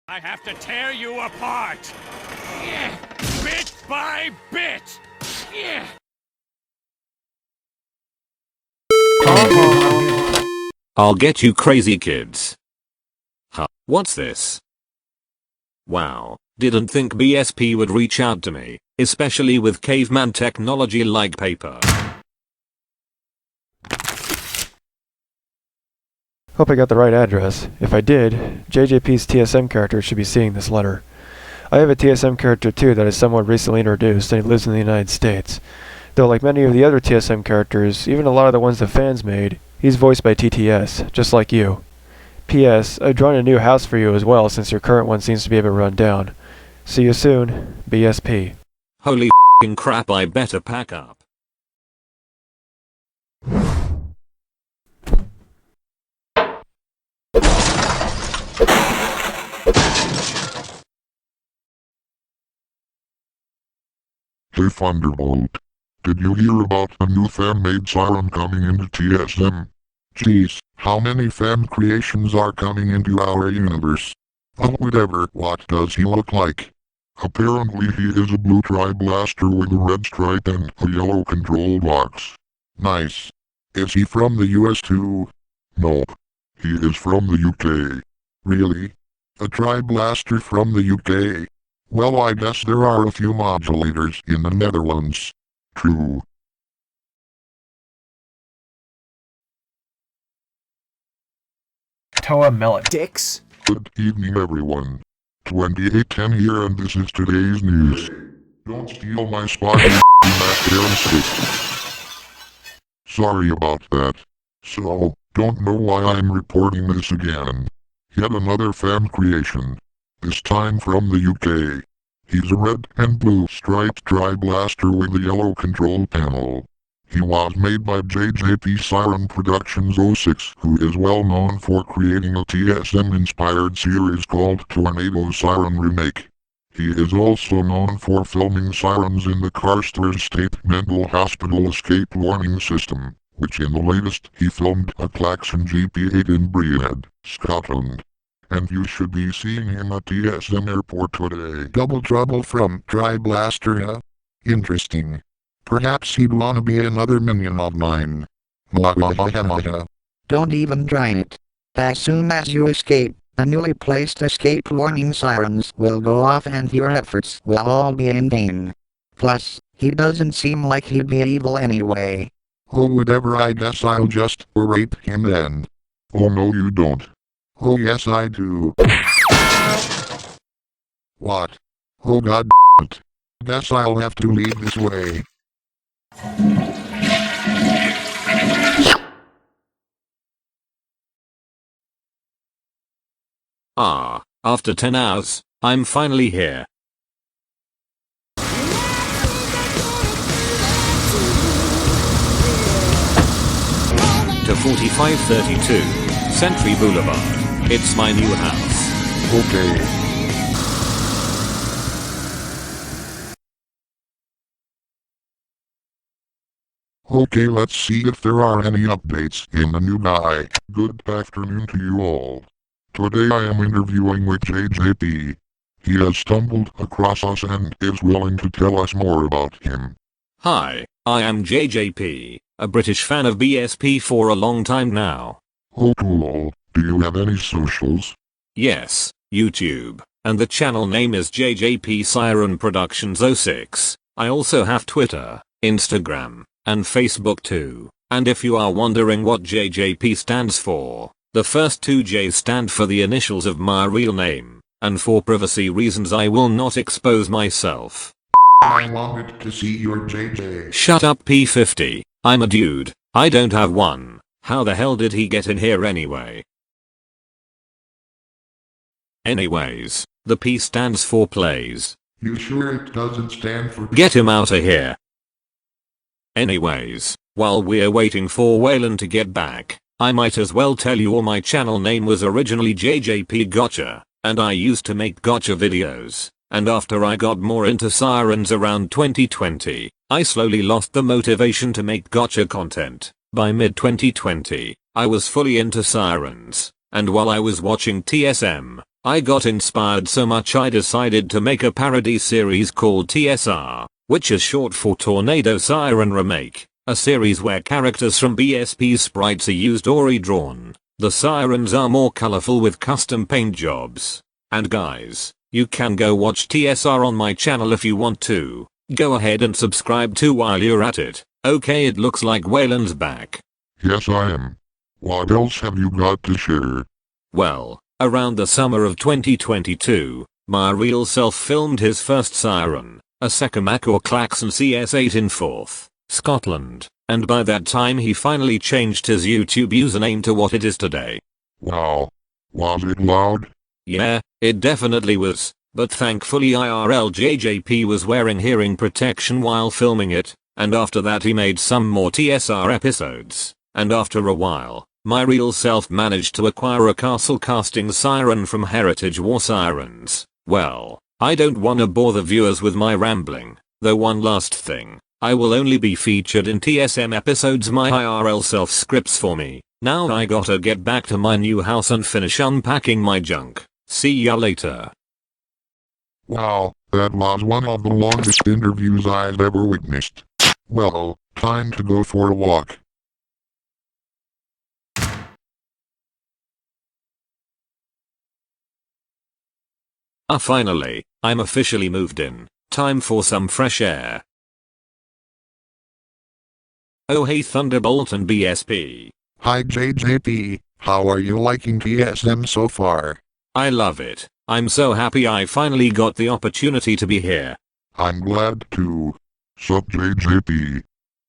I have to tear you apart! Yeah. Bit by bit! Yeah. I'll get you crazy kids. Huh, what's this? Wow, didn't think BSP would reach out to me, especially with caveman technology like paper. Hope I got the right address. If I did, JJP's TSM character should be seeing this letter. I have a TSM character too that is somewhat recently introduced and he lives in the United States. Though like many of the other TSM characters, even a lot of the ones the fans made, he's voiced by TTS, just like you. P.S. I've drawn a new house for you as well since your current one seems to be a bit run down. See you soon, BSP. Holy f***ing crap, I better pack up. Hey Thunderbolt. Did you hear about the new fan-made siren coming into TSM? Jeez, how many fan creations are coming into our universe? Oh whatever, what does he look like? Apparently he is a blue tri-blaster with a red stripe and a yellow control box. Nice. Is he from the US too? Nope. He is from the UK. Really? A tri-blaster from the UK? Well, I guess there are a few modulators in the Netherlands. True. Toa Melon. Dicks. Good evening everyone. 2810 here and this is today's news. Don't steal my spot you stick. Sorry about that. So, don't know why I'm reporting this again. Yet another fan creation. This time from the UK. He's a red and blue striped tri-blaster with a yellow control panel. He was made by JJP Siren Productions 06, who is well known for creating a TSM-inspired series called Tornado Siren Remake. He is also known for filming sirens in the Carstairs State Mental Hospital Escape Warning System, which in the latest he filmed at Klaxon GP8 in Breed, Scotland. And you should be seeing him at TSM Airport today. Double trouble from Tri-Blaster, huh? Interesting. Perhaps he'd wanna be another minion of mine. Don't even try it. As soon as you escape, the newly placed escape warning sirens will go off and your efforts will all be in vain. Plus, he doesn't seem like he'd be evil anyway. Oh whatever, I guess I'll just rape him then. Oh no you don't. Oh yes I do. What? Oh god damn it. Guess I'll have to leave this way. Ah, after 10 hours, I'm finally here. To 4532, Century Boulevard. It's my new house. Okay. Okay, let's see if there are any updates in the new guy. Good afternoon to you all. Today I am interviewing with JJP. He has stumbled across us and is willing to tell us more about him. Hi, I am JJP, a British fan of BSP for a long time now. Oh cool. Do you have any socials? Yes, YouTube, and the channel name is JJP Siren Productions 06. I also have Twitter, Instagram, and Facebook too. And if you are wondering what JJP stands for, the first two J's stand for the initials of my real name, and for privacy reasons I will not expose myself. I wanted to see your JJ. Shut up P50, I'm a dude, I don't have one. How the hell did he get in here anyway? Anyways, the P stands for plays. You sure it doesn't stand for— Get him outta here. Anyways, while we're waiting for Waylon to get back, I might as well tell you all my channel name was originally JJP Gotcha, and I used to make gotcha videos, and after I got more into sirens around 2020, I slowly lost the motivation to make gotcha content. By mid 2020, I was fully into sirens, and while I was watching TSM, I got inspired so much I decided to make a parody series called TSR, which is short for Tornado Siren Remake, a series where characters from BSP's sprites are used or redrawn. The sirens are more colorful with custom paint jobs. And guys, you can go watch TSR on my channel if you want to. Go ahead and subscribe too while you're at it. Okay, it looks like Waylon's back. Yes, I am. What else have you got to share? Well, around the summer of 2022, my real self filmed his first siren, a Secamac or Klaxon CS8 in Forth, Scotland, and by that time he finally changed his YouTube username to what it is today. Wow. Was it loud? Yeah, it definitely was, but thankfully IRL JJP was wearing hearing protection while filming it, and after that he made some more TSR episodes, and after a while, my real self managed to acquire a castle casting siren from Heritage War Sirens. Well, I don't wanna bore the viewers with my rambling, though one last thing, I will only be featured in TSM episodes my IRL self scripts for me. Now I gotta get back to my new house and finish unpacking my junk. See ya later. Wow, that was one of the longest interviews I've ever witnessed. Well, time to go for a walk. Finally, I'm officially moved in. Time for some fresh air. Oh hey Thunderbolt and BSP. Hi JJP, how are you liking TSM so far? I love it. I'm so happy I finally got the opportunity to be here. I'm glad to. Sup JJP.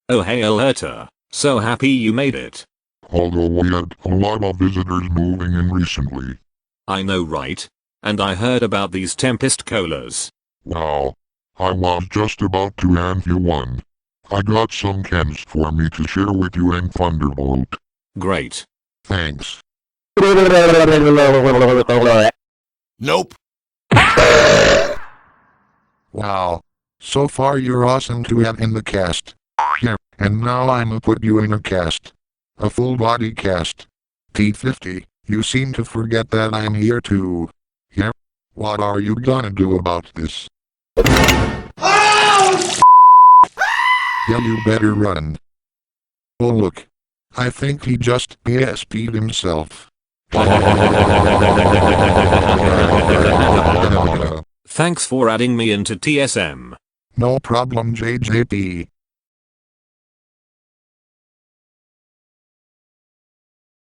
Oh hey Alerta. So happy you made it. Although we had a lot of visitors moving in recently. I know, right? And I heard about these Tempest Colas. Wow. I was just about to hand you one. I got some cans for me to share with you and Thunderbolt. Great. Thanks. Nope. Wow. So far you're awesome to have in the cast. Yeah, and now I'ma put you in a cast. A full body cast. T50, you seem to forget that I'm here too. Yeah? What are you gonna do about this? Yeah, you better run. Oh look. I think he just PSP'd himself. Thanks for adding me into TSM. No problem JJP.